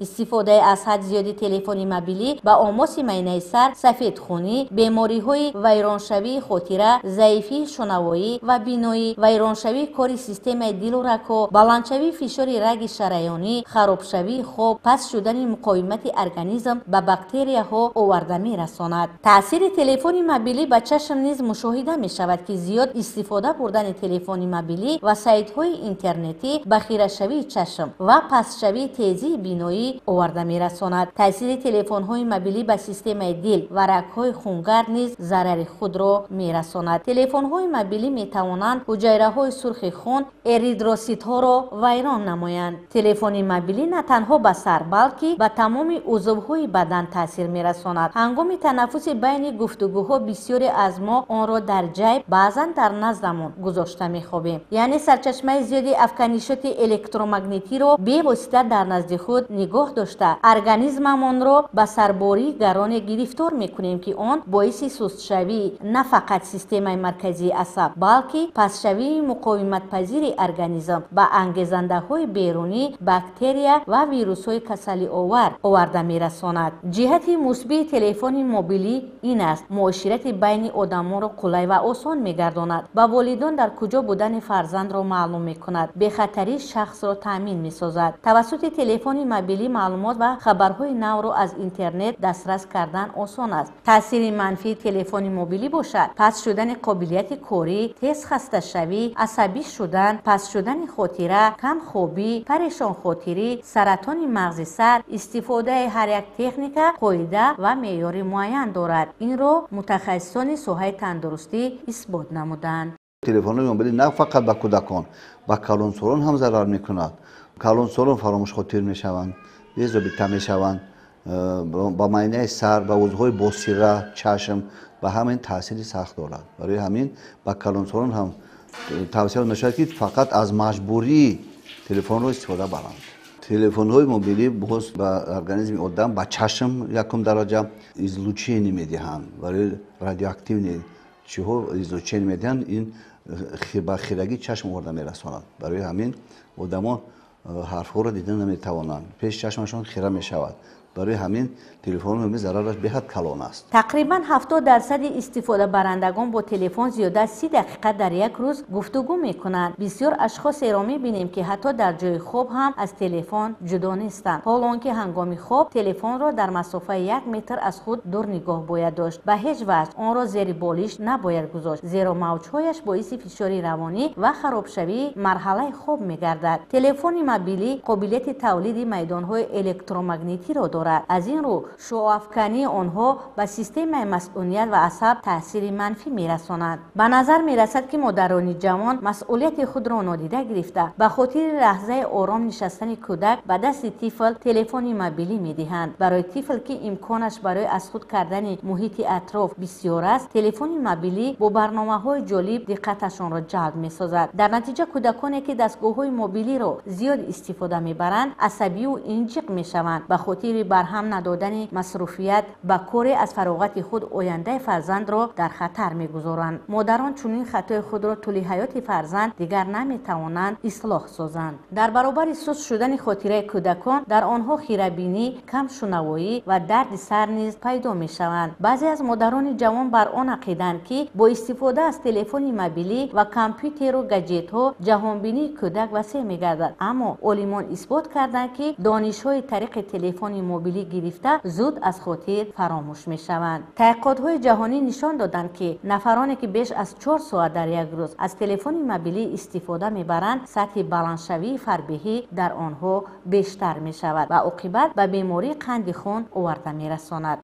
استفاده از حد زیادی تلفن موبیلی با آماس معاینه سر، سفیدخونی، بیماری‌های ویرانشوی خاطره، ضعیفی شنوایی و بینایی، ویرانشوی کار سیستم دل و رگ، بلندشوی فشار رگ شریانی، خرابشوی خواب، پس شدن مقاومت ارگانیسم به باکتریاها آورده می‌رساند. تاثیر تلفن موبیلی به چشم نیز مشاهده می‌شود که زیاد استفاده بردن تلفن موبیلی و سایت‌های اینترنتی به خیره‌شوی چشم و پس‌شوی تیزی بینایی آورده می‌رساند. تاثیر تلفن‌های موبیلی به سیستم دل و رگ‌های خونگرد نیز ضرر خود را می‌رساند. تلفن‌های موبیلی می‌توانند حجره‌های سرخ خون اریتروسیت‌ها را ویران نمایند. تلفن موبیلی نه تنها به سر بلکه به تمام عضوهای بدن تاثیر می‌رساند. هنگام تنفس بین گفتگوها بسیاری از ما آن را در جیب، بعضا در نزدمان گذاشته می‌خوابیم. یعنی سرچشمه زیادی افکنشات الکترومگنیتی را به واسطه در نزد خود نگاه داشته ارگانیسممان را به سرباری گران گرفتار می‌کنیم که آن باعث سست‌شوی نه فقط سیستم مرکزی عصب بلکه پس‌شوی مقاومت پذیر ارگانیسم به انگیزنده‌های بیرونی، باکتریا و ویروس‌های کسلی آورده می‌رساند. جهت مثبت تلفن موبیلی این است معاشرت بین آدم‌ها را قلای و آسان می‌گرداند. با والدین در کجا بودن فرزند را معلوم می‌کند. به خطری شخص را تامین می‌سازد. توسط تلفن موبیلی معلومات و خبرهای نو را از اینترنت دسترس کردن آسان است. تاثیر منفی تلفن موبیلی باشد پس شدن قابلیت کاری، تیز خسته شوی، عصبی شدن، پس شدن خاطره، کم خوابی، پریشان خاطری، سرطان مغز سر. استفاده هر یک تکنیک قاعده و معیار معین دارد. این را متخصصان ساحه تندرستی اثبات نمودند. تلفن موبیلی نه فقط به کودکان، به کلانسالان هم ضرر می‌کند. کلانسالان فراموش خاطر می‌شوند، بی‌ضابطه می‌شوند، با معاینه سر به عضوهای بصیره چشم به همین تاثیر سخت دارد. برای همین به کلانسالان هم توصیه نشود که فقط از مجبوری تلفن را استفاده برند. تلفن‌های موبیلی باز به ارگانیسم آدم به چشم یکم درجه ایزولوچین می‌دهند. برای رادیواکتیو چی‌ها ایزولوچین می‌دهند. این به خیرگی چشم آورده می‌رساند. برای همین آدم‌ها حرف‌ها را دیدن نمی‌توانند. پیش چشمشان خیره می‌شود. برای همین تلفن موبیلی ضررش به حد کلان است. تقریباً 70% استفاده برندگان با تلفن زیاده از 30 دقیقه در یک روز گفتگو می‌کنند. بسیار اشخاص را می‌بینیم که حتی در جای خواب هم از تلفن جدا نیستند. حالانکه هنگام خواب تلفن را در مسافه 1 متر از خود دور نگاه باید داشت. به هیچ وجه آن را زیر بالش نباید گذاشت زیرا موج‌هایش باعث فشار روانی و خرابشوی مرحله خواب می‌گردد. تلفن موبیلی قابلیت تولید میدان‌های الکترومگنیتی را دارد. از این رو شعاع‌افکنی آنها به سیستم مسئولیت و عصب تاثیر منفی می‌رساند. به نظر می‌رسد که مادران جوان مسئولیت خود را نادیده گرفته به خاطر لحظه آرام نشستن کودک به دست طفل تلفن موبیلی می‌دهند. برای طفل که امکانش برای از خود کردن محیط اطراف بسیار است، تلفن موبیلی با برنامه‌های جالب دقتشان را جلب می‌سازد. در نتیجه کودکانی که دستگاه‌های موبیلی را زیاد استفاده می‌برند عصبی و انجیق می‌شوند به خاطر برهم ندادن مصروفیت به کاری از فراغت خود آینده فرزند را در خطر می‌گذارند. مادران چنین خطای خود را طول حیات فرزند دیگر نمی‌توانند اصلاح سازند. در برابر سست شدن خاطره کودکان در آنها خیره‌بینی، کم شنوایی و درد سر نیز پیدا می‌شوند. بعضی از مادران جوان بر آن عقیده‌اند که با استفاده از تلفن موبیلی و کامپیوتر و گجت‌ها جهانبینی کودک وسیع می‌گردد. اما عالمان اثبات کردند که دانش‌های طریق تلفن موبیلی گرفته زود از خاطر فراموش می‌شوند. تحقیقات‌های جهانی نشان دادند که نفرانی که بیش از 4 ساعت در یک روز از تلفن موبیلی استفاده می‌برند سطح بلندشوی فربهی در آنها بیشتر می‌شود و عاقبت به بیماری قند خون آورده می‌رساند.